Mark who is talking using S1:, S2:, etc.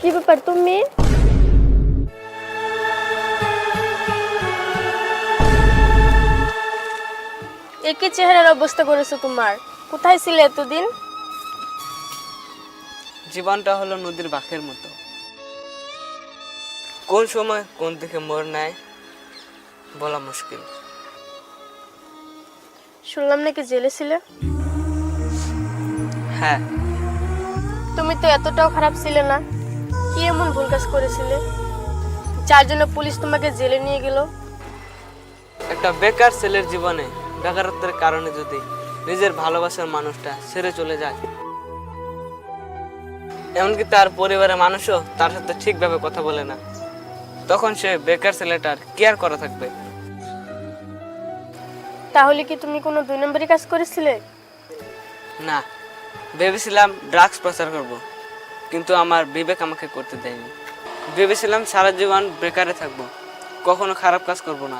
S1: কি ব্যাপার তুমি? একই চেহারার অবস্থা করেছো তোমার। কোথায় ছিলে এতদিন?
S2: জীবনটা হলো নদীর বাঁকের মতো, কোন সময় কোন দিকে মোড় নেয় বলা মুশকিল।
S1: শুনলাম নাকি জেলে ছিলে।
S2: হ্যাঁ,
S1: তুমি তো এতটাও খারাপ ছিলে না। কি এমন ভুল কাজ করেছিলে যার জন্য পুলিশ তোমাকে জেলে নিয়ে গেল?
S2: একটা বেকার ছেলের জীবনে বেকারত্বের কারণে যদি নিজের ভালোবাসার মানুষটা ছেড়ে চলে যায়, এমনকি তার পরিবারের মানুষও তার সাথে ঠিকভাবে কথা বলে না, তখন সে বেকার ছেলেটার কেয়ার করা থাকবে।
S1: তাহলে কি তুমি কোনো 2 নম্বরই কাজ করেছিলে?
S2: না, ভেবেছিলাম ড্রাগস প্রচার করব, কিন্তু আমার বিবেক আমাকে করতে দেয়নি। ভেবেছিলাম সারা জীবন বেকারে থাকবো, কখনো খারাপ কাজ করব না।